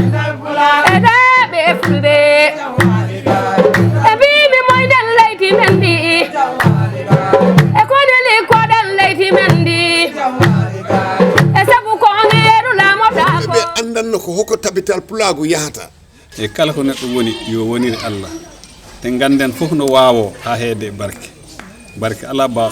eda be Fulbe ebi mi moy den layti mendi e ko ne le ko den layti mendi e sabu ko ngeru la mota ko be andan ko hoko tabital pulago yahata e kala ko neddo woni yo woniri Allah te ganden fof no waawo ha heede barke ala ba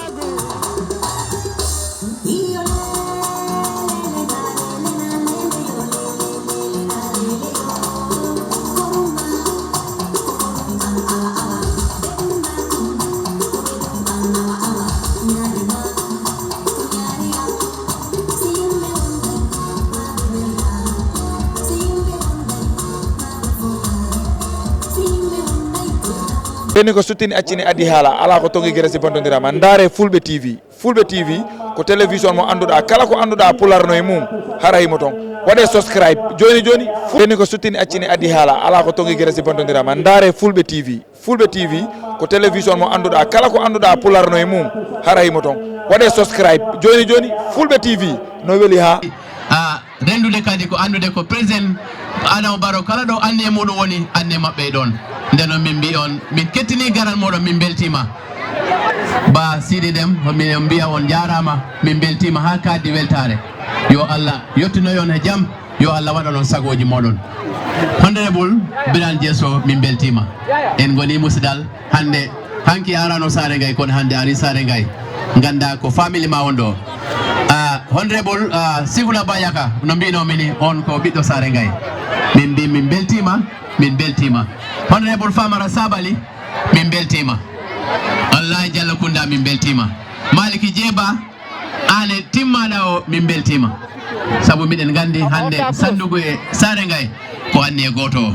beni ko sutini accini adi hala ala ko tongi gere sibantondira man ndare Fulbe TV ko télévision mo anduda kala ko anduda pularno e mum haray mo ton wade subscribe joni beni ko sutini accini adi hala ala ko tongi gere sibantondira man ndare Fulbe TV ko télévision mo anduda kala ko anduda pularno e mum haray mo ton wade subscribe joni Fulbe TV no weli ha rendude kadi ko andude ko président Adama Barrow kala do anne muɗum woni anne mabɓe ɗon ndeno min mbi on min kettini garal moɗon min beltima ba Sidi Dem min mbiya on jarama min beltima ha kaddi weltare yo Allah yettinoyon e jaam yo Allah waɗa on sagoji moɗon honorable Biran Jesso min beltima en goni musidal hande hanki arano Sare Ngai kono hande ari Sare Ngai ganda ko family ma on ɗo honorable Sigula Bayaka no mbino mini on ko ɓiɗɗo Sare Ngai min mbi min beltima honorable Famara Sabali min beltima wallahi Diallo Kunda min beltima Maliki Jeba ane timmaɗa o min beltima sabu miɗen gandi hande sandugo e Sare Ngai ko anni e goto o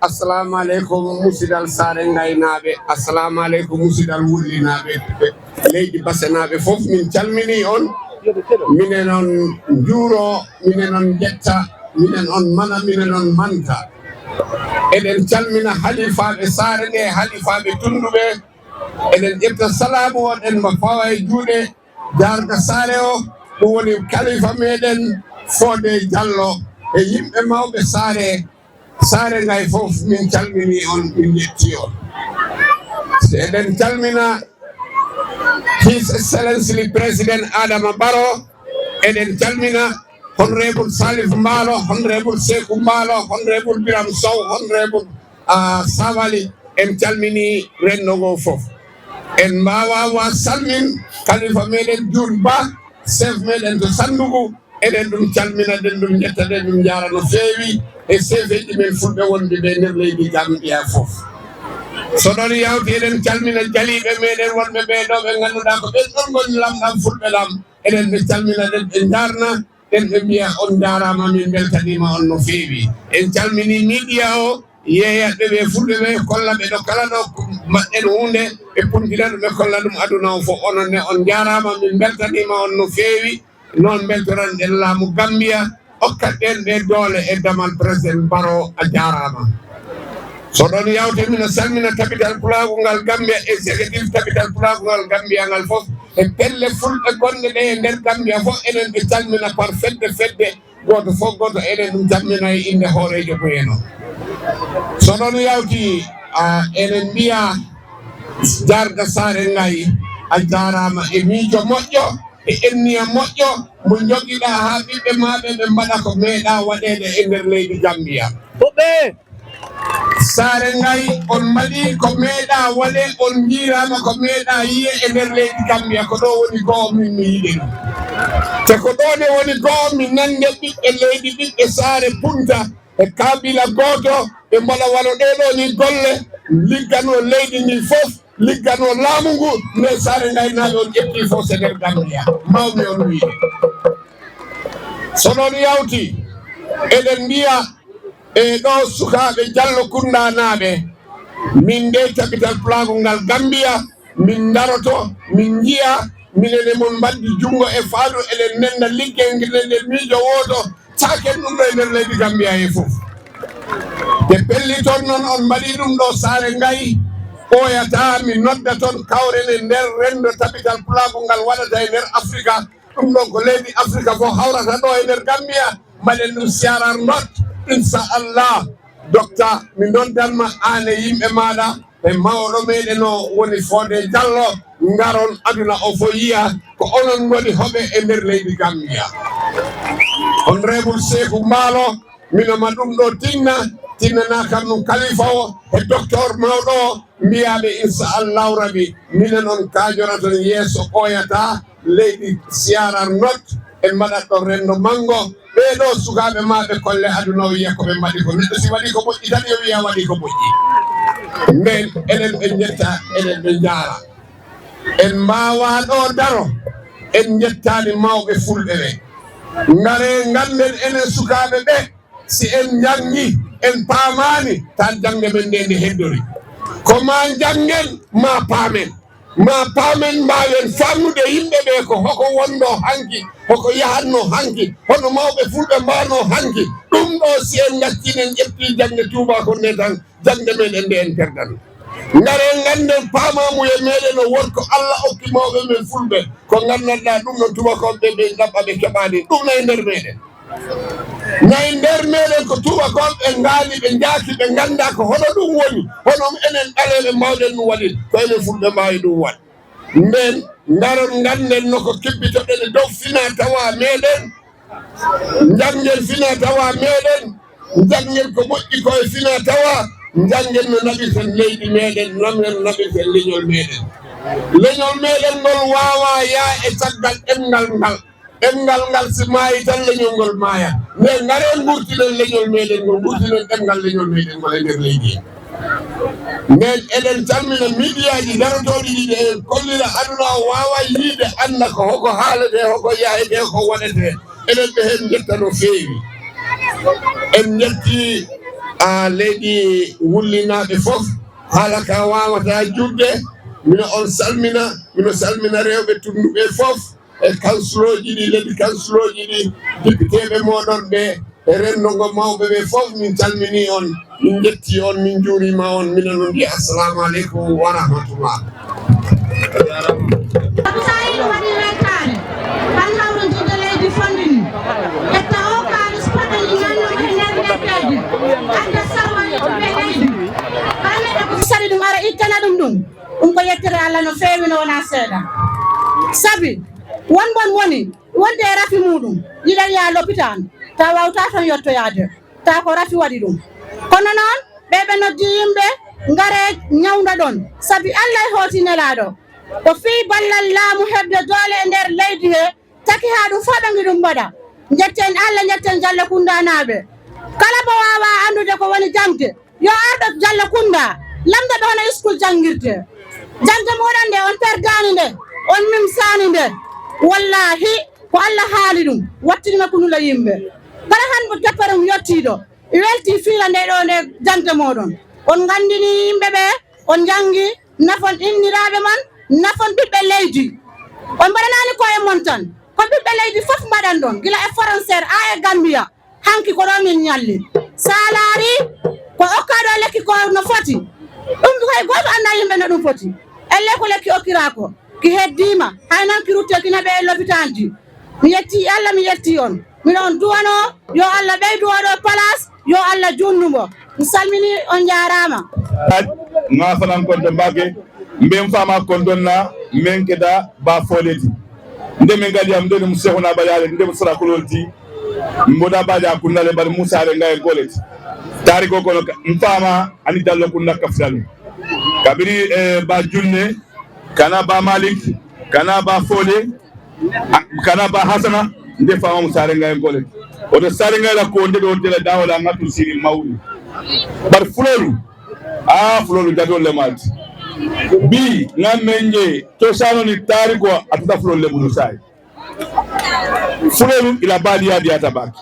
assalamu alaikum musidal Sare Ngai naɓe assalamu alaikum musidal wurli naɓe leydi Basse naɓe fof min calmini on minen on juuro minen on jetta minen on mana minen on manta eɗen calmina halifaɓe Sare nde halifaɓe tunduɓe eɗen ƴetta salamu on en mo fawa e juuɗe jarga Sare o ɗum woni kalifa meɗen Fode Diallo e yimɓe mawɓe Sare Ngai fof min calmini on min yetti on eɗen calmina His Excellency President Adama Barrow eɗen calmina Honorable Salif Mbalo Honorable Sekou Mbalo Honorable Biram Sow Honorable Sabali en calmini rennogo fof en mbawa wa salmin kalifa meɗen Diour Ba chef meɗen to Sandugu eɗen ɗum calminaɗen ɗum jettaɗen ɗum jara no feewi e sefeji men Fulɓe wonde ɓe nder leydi Gambia fof so ɗon yawti eɗen calmina jaliɓe meɗen wonɓe ɓeɗo ɓe ganduɗa ko ɓen ɗon goni lamɗam Fulɓe lam eɗen ɓe calminaɗen ɓe jarna ɗen ɓe mbiya on jarama min beltanima on no feewi en calmini media o yeeyaɓe ɓe Fulɓe ɓe kolla ɓe ɗo kala ɗo maɗɗen hunde ɓe puntira ɗum ɓe kolla ɗum aduna o fof ononne on jarama min beltanima on no feewi noon beltoran ɗen laamu Gambia hokkat ɗen ɓe doole e damal président Barrow a jarama so ɗon yawte mina salmina capital pulagongal Gambia exécutif capital pulagongal Gambia ngal fof e pelle fulɓe gonɗe ɗe e nder Gambia fof enen ɓe calmina par fedde goto fof goto enen ɗum calmina e inde hoorejo ko heno so ɗon yawti enen mbiya jarga Sare Ngai a jarama e miijo moƴƴo e enniya moƴƴo mo joguiɗa ha ɓiɓɓe maɓe ɓe mbaɗa ko meeɗa waɗede e nder leydi Gambia Sare Ngai on mbaɗi ko meeɗa waɗe on jirama ko meeɗa yiye e nder leydi Gambia ko ɗo woni goo min mi yiɗi ɗum te ko ɗone woni goo mi nande ɓiɓɓe leydi ɓiɓɓe Sare Punta e kabila goto ɓe mbaɗa waɗa ɗeɗo ni golle liggano leydi ndi fof liggano laamu ngu nde Sare Ngai naɓe on ƴetti fof se nder Gambia mawmi on wiide so ɗon yawti eɗen mbiya e ɗo sukaɓe Jallo Kunda naɓe min nde capital pulagongal Gambia min daroto min jiya minene mon mbaddi jungo e faadu eɗen nenda liggey guiɗen miijo woto caken ɗum ɗo e nder leydi Gambia e fof te pelli toon noon on mbaɗi ɗum ɗo Sare Ngai ɓooyata mi nodda toon kawrene nder rendo capital pulagongal waɗata e nder Afrique ɗum ɗon ko leydi Afrique fof hawrata ɗo e nder Gambia mbaɗen ɗum siarar not inchallah docteur mi noddanma an e yimɓe maɗa e mawɗo meɗen o woni Fodé Diallo ngaron aduna o fo yiya ko onon goni hoɓe e nder leydi Gambia honorable Sékou Mballo minoma ɗum ɗo tinnana kam ɗum kalifa o e docteur mawɗo o mbiyaɓe inchallahu rabi minen on kajoratan yeeso ɓooyata leydi siarar not en mbaɗat ɗo rendo mango ɓeɗo sukaɓe maɓe kolle aduna o wiya koɓe mbaɗi ko neɗɗo si waɗi ko moƴƴi tan yo wiya waɗi ko moƴƴi nden enen ɓe jetta enen ɓe jaara en mbawa ɗo daro en jettani mawɓe fulɓe ɓe ngare ganden enen sukaɓe ɓe si en jangi en paamani tan jangde men nde nde heddori ko ma jangen ma paamen mbawen famnude yimɓe ɓe ko hoko wonno hanki hoko yahatno hanki hono mawɓe fulɓe mbano hanki ɗum ɗo si en gaccinen ƴetti jangde tubako nde tan jangde meɗen nde en perdan ngare ganden paamamuye meɗen o wonko Allah okki mawɓe men fulɓe ko gandanɗa ɗum no tubakoɓe ɓe ɗaɓɓa ɓe keɓani ɗum nayi nder meɗen nayi nder meɗen ko tubakoɓe ngaali ɓe jaaki ɓe ganda ko hono ɗum woni hono enen ɗaleɓe mbawɗen ɗum waɗin ko enen fulɓe mbawi ɗum waɗ nden garon ganden no ko kibbitoɗen e dow fina tawa meɗen jangel fina tawa meɗen jangel ko moƴƴi koye fina tawa jangel no naɓirten leydi meɗen namel naɓirten leñol meɗen ngol wawa yaa e caggal ɗemgal ngal si maayi tan leñol ngol maaya nde ngare gurtinen leñol meɗen ngol gurtinen ɗemgal leñol meɗen ngol e nder leydi nden eɗen calmina midiyaji darotoɗi ɗiɗi e kollira aduna o wawa yiide anda ko hoko haalete hoko yahete ko waɗete eɗen ɓe hen jetta no feewi en jetti leydi wullinaɓe fof haala ka wawata judde mino salmina rewɓe tunduɓe fof e kansuloji ɗi leydi kansuloji ɗi députéɓe moɗon ɓe e rendo ngo mawɓe ɓe fof min calmini on min jetti on min juurima on minen on mbiya assalamu aleykum wa rahmatullah sabi ɗum ara ittana ɗum ko yettere Allah no feewi no wona seeɗa sabi won woni wonde e rafi muɗum yiɗan yaa l'hôpital ta wawta toon yettoyade ta ko rafi waɗi ɗum kono noon ɓeɓe noddi yimɓe ngare ñawda ɗon sabi Allah e hooti nelaɗo ko fii ballal laamu heɓde doole e nder leydi he taki ha ɗum fof ɓe ngi ɗum mbaɗa jetten Allah jetten Jallo Kunda naɓe kala mo wawa andude ko woni jangde yo arɗo Jallo Kunda lamda ɓe hono school jangirde jangde moɗon nde on perdani nde on mimsani nde wallahi ko Allah haali ɗum wattinima kunula yimɓe kala han mo depparum yettiɗo welti fiila nde ɗo nde jangde moɗon on gandini yimɓe ɓe on jangi nafon inniraɓe man nafon ɓiɓɓe leydi on mbaɗanani koye mon tan ko ɓiɓɓe leydi fof mbaɗan ɗon gila e frontiére a e Gambia hanki ko ɗo min ñalli salari ko okkaɗo lekki ko no foti ɗum koye goto anda yimɓe no ɗum foti elle ko lekki okkira ko ki heddima hay nan ki ruttekina ɓe l'hôpital ji mi yetti Allah mi yetti on minon duwano yo Allah ɓeydu oɗo place yo Allah junnumo mi salmini on jarama nga fanan konto mbake mben fama kontonna men keda ba foleti ndeme ngadi am ndene musehuna bayale ndeme sura kololti mboda baja kunale bar musare ngay goleti tari ko kono mfama ani dallo kunna kafdal kabiri ba junne kana ba malik kana ba fole kana ba hasana nde fama musare ngay goleti oto sare ngay la ko nde do tele dawala ngatu siri mawni bar fulolu fulolu jadol le mat bi ngamenje to sano ni tari ko atuta fulolu le bulu sai fulolu ila badi ya dia tabaki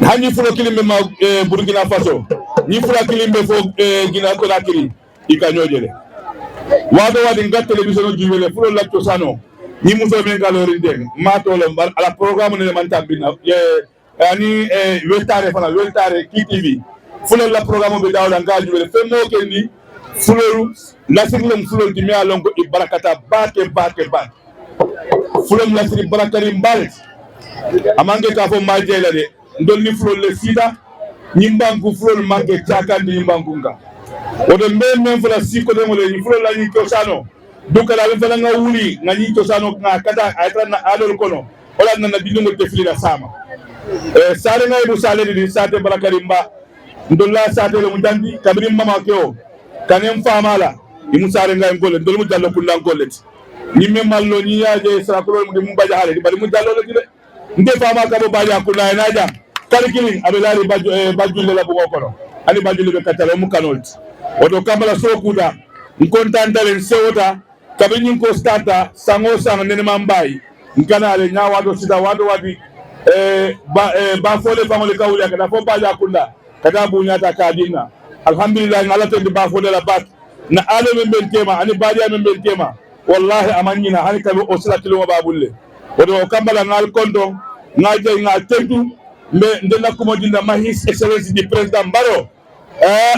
hanyi fulo kilimbe ma Burkina Faso ni fula kilimbe fo Guinea Conakry ikanyojele wado wadi ngat television juwele fulo la to sano ni muso men galori den mato le ala programme ne man tabina ani weltare fana weltare KTV fulo la programme be dawla ngal juwele fe mo ke ni fulo la sirlem fulo di mi alongo ibarakata bake fulo la sir barakari mbal amange ka fo majela de ndol ni fulo le sida nyimbangu fulo manke chaka ni nyimbangunga odo men fulo siko de mo le fulo la ni tosano duka la fela nga wuli nga ni tosano nga kata aytra na alol kono ola na bidungo defili la sama sare nga ibu sale di sate barakari mba ndol la sate le mutandi kabiri mama keo kanem famala imu sare nga ngole ndol mu jallo kundan koleti ni memallo ni yaje sara ko mo mu baja hale di bari mu jallo le di nde fama ka bo baja kuna naja karikilin abelali bajule la bugo kono ani bajule be katalo mu kanolti odo kamala sokuda nkontanda len sewota kabinyin ko starta sango sang nene mambai nkana le nyawa do sida wado wadi ba fole famole kawuli kada fo baja kunda kada bunyata kadina alhamdulillah ngala to ba fole la bat na ale men beltema ani badia men beltema wallahi amanyina hani kabe osla kilo babulle odo kamala ngal kondo ngaje ngal tentu me ndena ko modinda ma his excellency di president Baro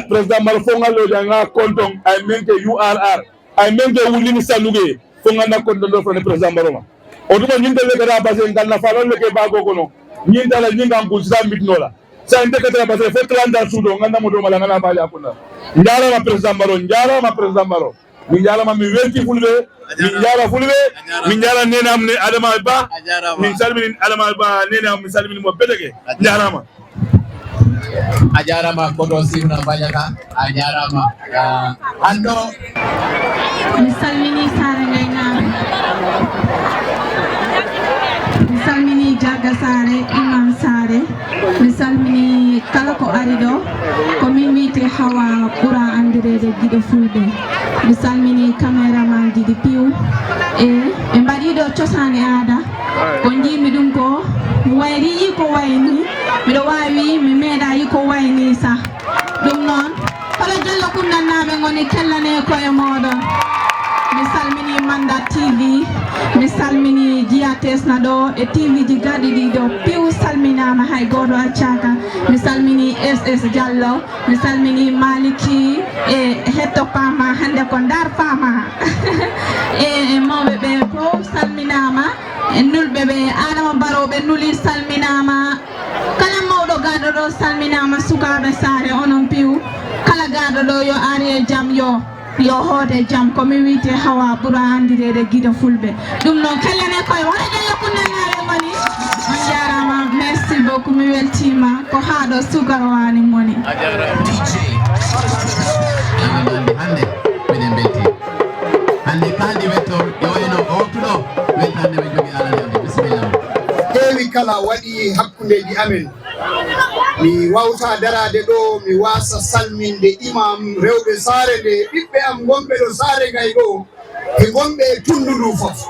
president Baro fo ngalo nga kondo ay menke URR ay menke wulini saluge fo ngana kondo do fo president Baro ma odo nyinde le gara base ngal na falon le ke bago kono nyinda la nyinga nguzira mitnola sa ndeke tra base fo klanda sudo ngana modo mala ngana bali akuna ndara ma president Baro mi njala ma mi welti fulbe mi njala fulbe mi njala nena amne adama ba min salmini adama ba nena mi salmini mo bedege njarama ajarama kodo simna bajaka ajarama ando mi salmini Sare Ngai mi salmini Jaga Sare Imam Sare mi salmini kala ko arido ko min wite hawa ɓura andirede giɗo fulɓe mi salmini caméraman ji ɗi piw e mbaɗiɗo cosane aada ko jimi ɗum ko wayri yi ko wayni miɗo wawi mi meeɗa yi ko wayni sa ɗum noon hoɗo jello kundannaɓe goni kellane koye moɗon mi salmini Manda TV mi salmini GATS na ɗo e TV ji gaɗi ɗiɗo piw salminama hay goto accaka mi salmini SS Diallo mi salmini Maliki e hetto fama hande ko dar fama e mawɓe ɓe fof salminama e nulɓe ɓe Adama Barrow ɓe nuli salminama kala mawɗo gaɗo ɗo salminama sukaɓe Sare onon piw kala gaɗo ɗo yo ari e jaam yo hoode jam ko mi wite hawa ɓura andirede giɗo fulɓe ɗum noon kellene koye wona ƴeyo kunnanare goni on jarama merci beaucoup mi weltima ko haɗo sugarwani goni hande minen belti hande kaldi wettol yo wayno otuɗo weltande ɓe jogi alalede bisimillah heewi kala waɗi hakkundeji amen mi wawta darade ɗo mi wasa salminde imam rewɓe Sare nde ɓiɓɓe am gonɓe ɗo Sare Ngai ɗo e gonɓe e tundu ndu fof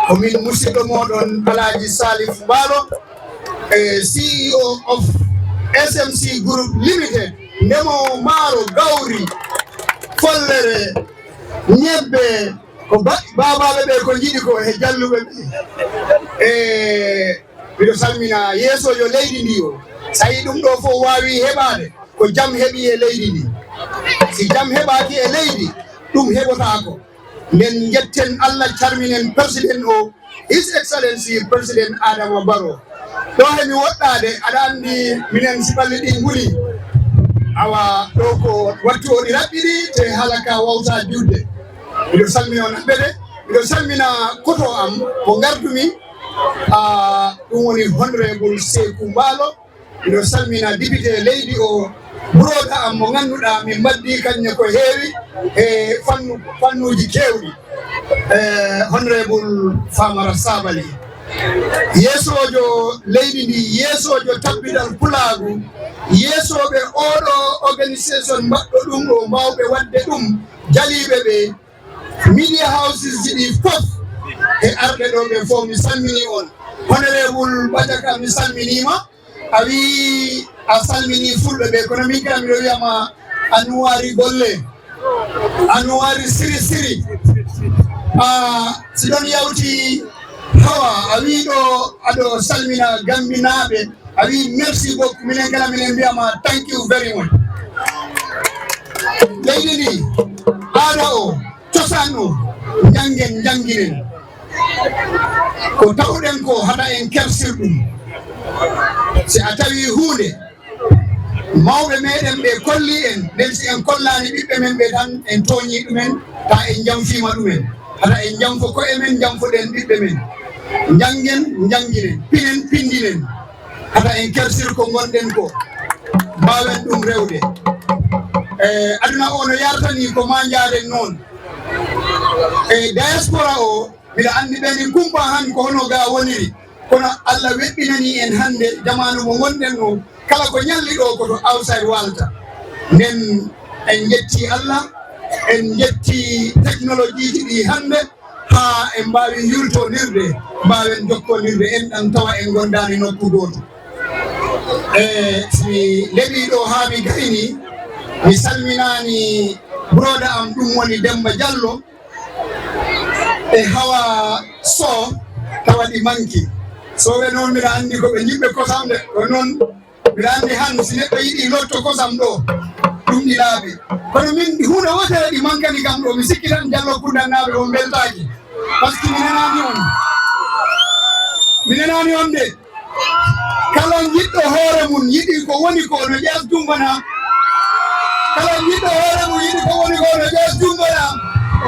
komin musidɗo moɗon Alaji Salif Mbalo CEO of SMC Group Limited ndemo maaro gawri follere ñebbe ko babaɓe ɓe ko jiɗi ko e jalluɓe ɓe miɗo salmina yeesojo leydi ndi o sayi ɗum ɗo fof wawi heɓade ko jam heɓi e leydi ndi si jam heɓaki e leydi ɗum heɓotako nden jetten Allah calminen président o His Excellency President Adama Barrow ɗo hemi woɗɗade aɗa andi minen siɓalle ɗi nguli awa ɗo ko wattu oɗi raɓɓiɗi te halaka wawta judde miɗo salmina on haɓɓede miɗo salmina koto am ko gardumi ɗum woni honorable Sekou Mbalo miɗo salmina député leydi o broda am mo ganduɗa min mbaddi kañƴe ko heewi e fannuji kewɗi honorable Famara Sabali yeesojo leydi ndi yeesojo tabbiɗal pulagu yeesoɓe oɗo organisation mbaɗɗo ɗum ɗo mbawɓe wadde ɗum jaliɓe ɓe media houses ji ɗi fof e arɓe ɗo ɓe fof mi salmini on honorable Badiaka mi salminima a wi a salmini fulɓe ɓe kono min kam miɗo wiyama annuwari golle annuwari siri si ɗon yawti hawa a wi ɗo aɗo salmina gambinaɓe a wi merci beaucoup minen kala minen mbiyama thank you very much leydi ndi aɗa o cosan o janggen jangginen ko tawɗen ko haɗa en kersir ɗum si a tawi hunde mawɓe meɗen ɓe kolli en nden si en kollani ɓiɓɓe men ɓe tan en toñi ɗumen ta en jamfima ɗumen haɗa en jamfo koye men jamfoɗen ɓiɓɓe men janggen jangginen pinen pindinen haɗa en kersir ko gonɗen ko mbawen ɗum rewde aduna o no yartani ko ma jaren noon e diaspora o mbiɗa andi ɓeni kumpa han ko hono ga woniri kono Allah weɓɓinani en hande jamanu mo gonɗen o kala ko ñalli ɗo koto outside walta nden en jetti Allah en jetti technologie ji ɗi hande ha en mbawi yurtonirde mbawen jokkonirde en ɗan tawa en gondani nokku goto si leɓi ɗo ha mi gayni mi salminani broda am ɗum woni Demba Diallo e Hawa So tawa ɗi manki soɓe noon mbiɗa andi koɓe jiɓɓe kosam de ko noon mbiɗa andi han si neɗɗo yiɗi lotto kosam ɗo ɗum ɗi laaɓi kono min hunde wotere ɗi mankani kam ɗo mi sikki tan Diallo Koundannaɓe o beltaki par ce que mi nenani on de kala jiɗɗo hoore mum yiɗi ko woni ko no ƴeas jumbana kala jiɗɗo hoore mum yiɗi ko woni ko no ƴeas jumbana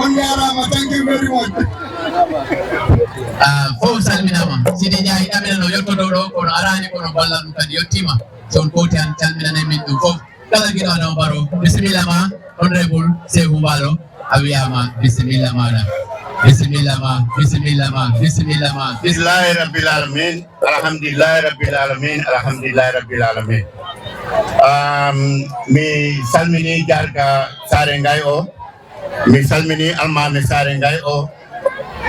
on jarama thank you very much fof salminama Sidi Ndiaye ɗamina no yettoɗo ɗo kono arani kono balla ɗum kadi yettima so on koti han calminane min ɗum fof kala guiɗo Adama Barrow bisimilla ma honorable Sekou Mbalo a wiyama bisimilla maɗa bisimilla ma bisimilla ma bisimilla ma bismillahi rabbil alamin alhamdulillahi rabbil alamin alhamdulillahi rabbil alamin mi salmini jarga Sare Ngai o mi salmini almami Sare Ngai o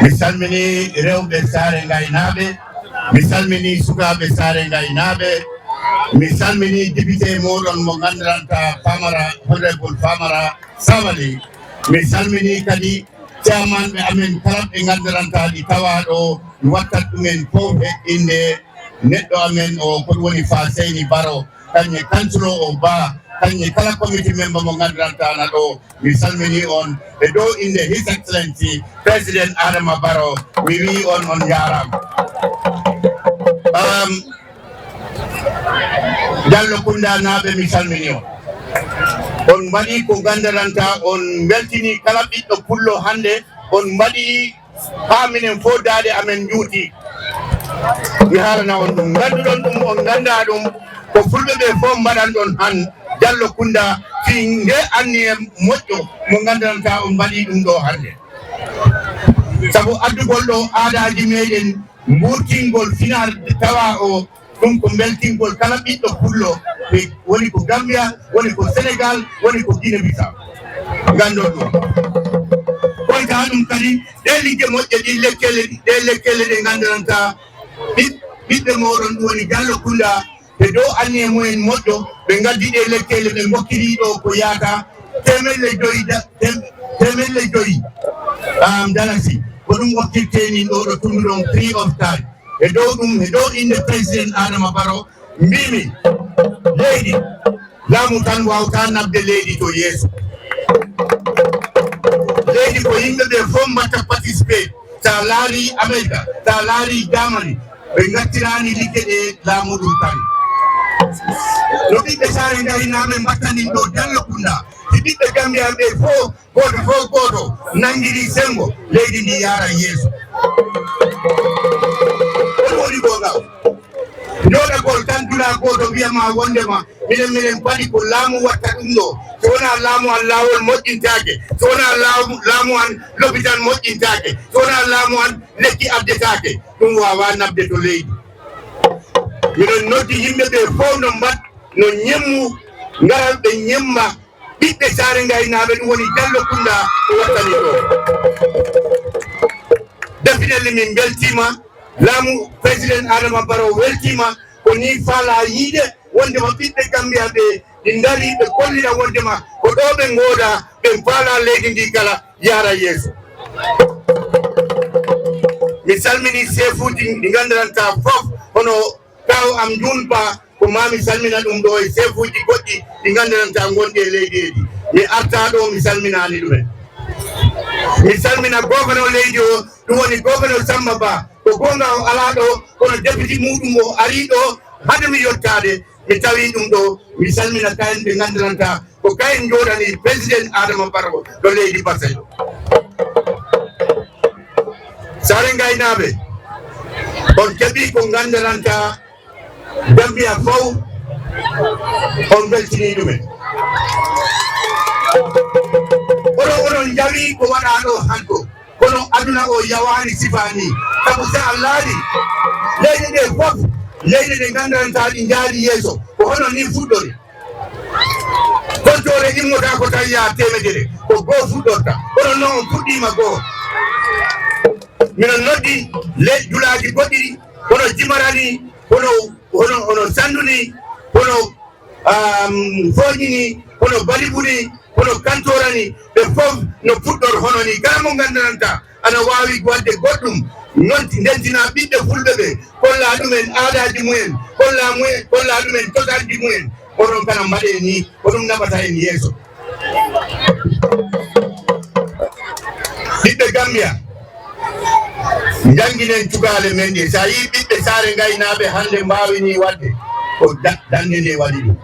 mi salmini rewɓe Sare Ngai naɓe mi salmini sukaɓe Sare Ngai naɓe mi salmini député moɗon mo gandiranta Famara honorable Famara Sabali mi salmini kadi chairman ɓe amen kala ɓe gandiranta ɗi tawa ɗo mi wattat ɗumen fof e inde neɗɗo amen o ko woni Fa Seyni Baro kañe kansulo o Ba kañe kala committee member mo gandirantana ɗo mi salmini on e dow inde His Excellency President Adama Barrow mi wi on jarama Diallo Koundannaɓe mi salmini on mbaɗi ko gandiranta on beltini kala ɓiɗɗo pullo hande on mbaɗi ha minen fo dade amen juuti mi haalana on ɗum ganduɗon ɗum on ganda ɗum ko fulɓe ɓe fof mbaɗan ɗon han Diallo Kounda fi nde anni e moƴƴo mo gandiranta on mbaɗi ɗum ɗo hande saabu addugol ɗo aadaji meɗen mburtingol finar tawa o ɗum ko beltingol kala ɓiɗɗo pullo woni ko Gambia woni ko Sénégal woni ko Guinée Bissau gandon ɗum koy ka ɗum kadi ɗe ligge moƴƴe ɗe lekkele ɗe gandiranta ɓiɓɓe moɗon ɗum woni Diallo Kounda ɓe dow anni e mumen moƴƴo ɓe gaddi ɗe lekkele ɓe gokkiri ɗo ko yaata temedde joyyi dalasi ko ɗum gokkirteni ɗo ɗo tunduɗon free of charge e dow inde président Adama Barrow mbimi leydi laamu tan wawta nabde leydi to yeeso leydi ko yimɓe ɓe fof mbatta participé sa laari America sa laari Germany ɓe gattirani ligge ɗe laamu ɗum tan no ɓiɓɓe Sare Ngainaɓe mbattanin ɗo Dello Kunda si ɓiɓɓe Gambia ɓe fof goto nangiri sengo leydi ndi yara yeeso on woni gogaw joɗagol tan dula goto wiyama wondema minen paɗi ko laamu watta ɗum ɗo so wona laamu an lawol moƴƴintake so wona laamu an l'hôpital moƴƴintake so wona laamu an lekki abdetake ɗum wawa nabde to leydi miɗon noddi yimɓe ɓe fof no mbat no ñemmu ngaral ɓe ñemma ɓiɓɓe Sare Ngainaɓe ɗum woni Dello Kunda ko wattani ɗo definitely min beltima laamu président Adama Barrow weltima ko ni faala yiide wondema ɓiɓɓe Gambia ɓe ɗi dari ɓe kollira wondema ko ɗo ɓe gooda ɓe faala leydi ndi kala yara yeeso mi salmini sefuji ɗi gandiranta fof hono kaw am junpa ko mami salmina ɗum ɗo e sefuji goɗɗi ɗi gandiranta gonɗi e leydi mi arta ɗo mi salminani ɗumen mi salmina gouverneur leydi o ɗum woni gouverneur Samba Ba ko gonga o ala ɗo kono député muɗum o ari ɗo hade mi yottade mi tawi ɗum ɗo mi salmina kayen ɓe gandiranta ko kayen joɗani président Adama Barrow ɗo leydi Bassay Sare Ngainaɓe on keeɓi ko gandiranta Gambia fof on beltini ɗumen onon jawi ko waɗa ɗo hanko kono aduna o yawani sifani sabu sa a laari leydi ɗe fof leydi ɗe gandiranta ɗi jaari yeeso ko hono ni fuɗɗori kontore immota ko tan yaa temedere ko goo fuɗɗorta kono noon on fuɗɗima goo minon noddi julaji goɗɗi hono Jimarani hono Sanduni hono Foñini hono Balibuni hono Kantorani ɓe fof no fuɗɗor hono ni kala mo gandiranta ana wawi wadde goɗɗum non ndentina ɓiɓɓe Fulɓe ɓe kolla ɗumen aadaji mumen kolla ɗumen tosalji mumen onon kana mbaɗe ni ko ɗum naɓata en yeeso ɓiɓɓe Gambia jangguinen cukale men ɗe sa yi ɓiɓɓe Sare Ngainaɓe hande mbawini wadde ko dande nde waɗi ɗum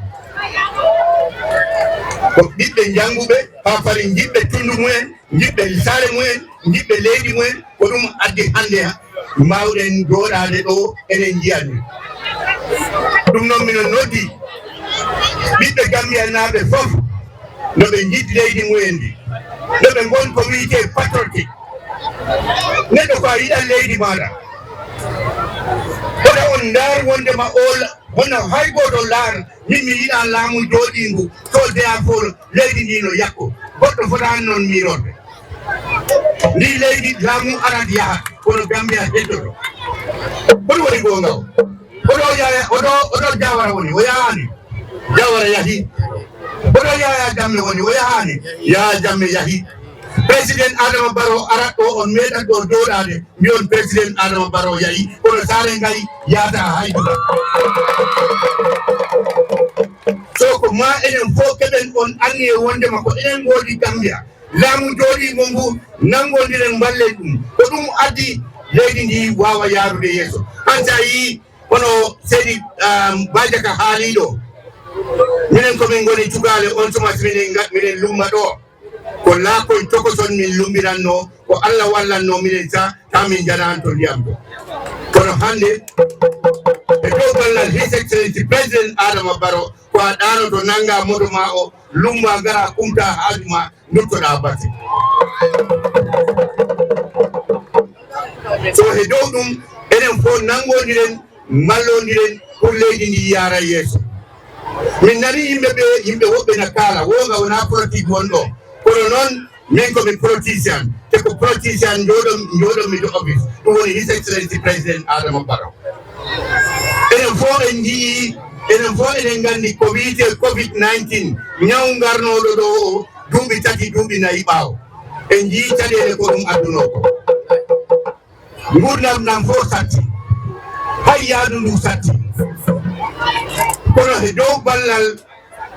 ko ɓiɓɓe jangguɓe ha fari jiɓɓe tundu mumen jiɓɓe Sare mumen jiɓɓe leydi mumen ko ɗum addi hande mbawɗen joɗade ɗo enen jiyani ɗum noon mino noddi ɓiɓɓe Gambia naɓe fof noɓe jiɗi leydi mumen ndi noɓe gon ko wiyete patriotique neɗɗo ko a yiɗan leydi maɗa koɗa on dar wondema hono hay goto laar min mi yiɗa laamu jooɗingu soldeya fo leydi ndi no yakko goɗɗo fotani noon mirorde ndi leydi laamu arat yaha kono Gambia heddoto hoɗum woni gonga oɗo Jawara woni o yahani Jawara yahi oɗo Yaya Jammeh woni o yahani Yaya Jammeh yahi président Adama Barrow arat ɗo on meeɗat ɗo joɗade mbiyon président Adama Barrow yahi kono Sare Ngayi yaata hayduɗa so ko ma enen fof keɓen on anni e wondema ko enen goodi Gambia laamu jooɗimo ngu nangodiren mballe ɗum ko ɗum addi leydi ndi wawa yaarude yeeso han sa yi hono seydi Badiaka haaliɗo minen komin goni cukale on sumat minen lumma ɗo ko laakoye tokoson min lumbiranno ko Allah wallanno minen sa tamin janan to ndiyam to kono hande e dow ballal his excellency président Adama Barrow ko a ɗano to nanga moto ma o lumba gara kumta haaju ma duttoɗa batte so e dow ɗum enen fof nangodiren mallodiren pour leydi ndi yaara yeeso min nani yimɓe woɓɓe na kaala wonga wona politique wonɗo kono noon min komi politicien te ko politicien joɗomi to office ɗum woni his excellency président Adama Barrow enen fof enen gandi ko wiyete COVID-19 ñaw garnoɗo ɗo o duuɓi tati duuɓi nayi ɓaawo en jii caɗele ko ɗum adduno ko gurdam ɗam fof satti hay yaadu ndu satti kono e dow ballal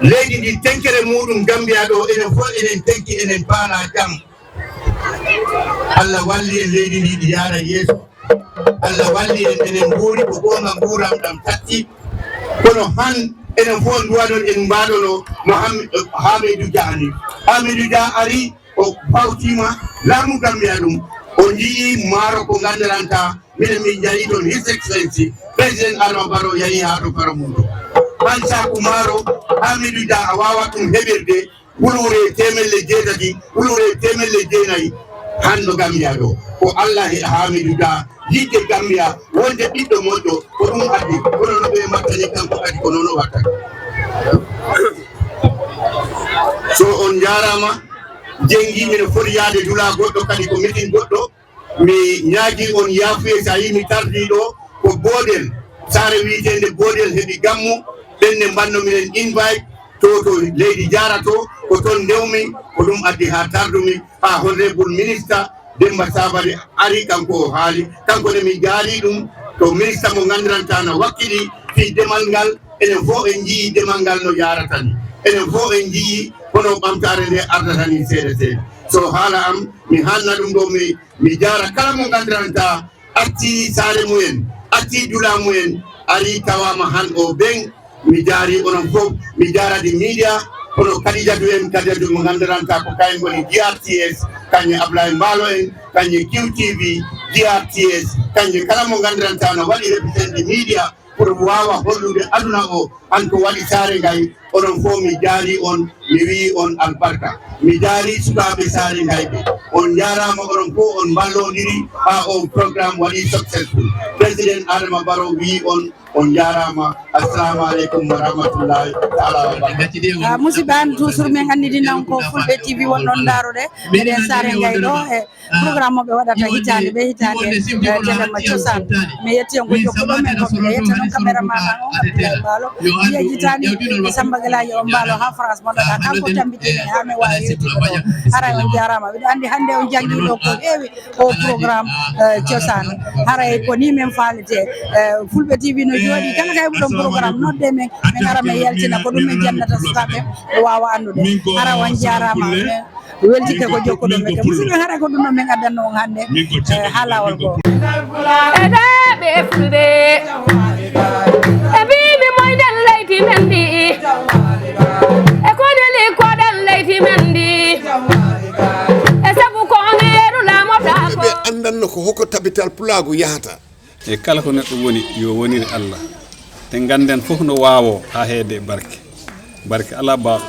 leydi ndi tenkere muɗum Gambia ɗo enen fof enen tenki enen paala jam Allah walli en leydi ndi ɗi yaara yeeso Allah walli en enen nguuri ko gonga nguuram ɗam tatti kono han enen fof duwaɗon en mbaɗono Hamidou Dia ni Hamidou Dia ari o bawtima laamu Gambia ɗum o jii maaro ko gandiranta minen min jayi ɗon His Excellency président Adama Barrow yahi ha ɗo para mum ɗo han saku maaro Hamidou Dia a wawa ɗum heɓirde wulure temelle jeetati wulure temelle jeenayyi hanno Gambia ɗo ko Allah e Hamidou Dia yidde Gambia wonde ɓiɗɗo moƴƴo ko ɗum addi kono no ɓe mattani kanko kadi ko noon o wattata so on jarama jengi mino foti yaade dula goɗɗo kadi ko meeting goɗɗo mi ñaagi on yaafuye sa yi mi tardi ɗo ko boodel Sare wiitende boodel heɓi gammu ɓenne mbanno minen invite to leydi jarato ko toon ndewmi ko ɗum addi ha tardumi ha honorable ministre Demba Sabali ari kanko o haali kanko ne mi jaari ɗum to ministre mo gandiranta no wakkili fi demal ngal enen fof en jii demal ngal no yaratani enen fof en jii hono ɓamtare nde ardatani seeɗa seeɗa so haala am mi haalna ɗum ɗo mi jara kala mo gandiranta arti Sare mumen arti dula mumen ari tawama han o ɓen mi jaari onon fof mi jaradi media kono Kadijatu en Kadijatu mo gandiranta ko kayen goni DRTS kanye Ablaye Mbalo en kanye QTV DRTS kanye kala mo gandiranta no waɗi represente media pour wawa hollude aduna o an ko waɗi Sare Ngai onon fof mi jaari on mi wi on albarka mi jaari sukaɓe Sare Ngai ɓe on jarama onon fof on ballodiri ha o programme waɗi successful président Adama Barrow wi on jarama assalamu aleykum wa rahmatullahi taala wa barakatuh musidɓe an toujours min andidi nan ko Fulbe TV wonɗon daaroɗe eɗen Sare Ngai ɗo e programme moɓe waɗata hitande ɓe hitande jeɗenma cosaan mi yetti on ko jokkuɗo men ko ɓe yetta noon caméraman an on Abdoulaye Mbalo wiya hitani e Samba Guelaji o Mbalo ha France moɗoɗa kanko tambitini ha mi wawi yettude ɗo haray on jarama mbiɗa andi hande on janggi ɗo ko heewi o programme cosaan haray ko ni min falete Fulbe TV no jooɗi kala kay ɗon programme nodde men min ara min yaltina ko ɗum min jannata sukaɓe ɓe wawa andude hara on jarama weldike ko jokkuɗo men musidɓe hara ko ɗum ɗo min addanno on hande ha lawol goo eɗeɓe Fulbe e mbimi moyɗen leydi men ndi e koneli koɗen leydi men ndi e saabu ko ngeeru lamoɗa ɓe andanno ko hokko tabital pulago yahata e kala ko neɗɗo woni yo wonire Allah te ganden fof no wawo ha heede barke ala ba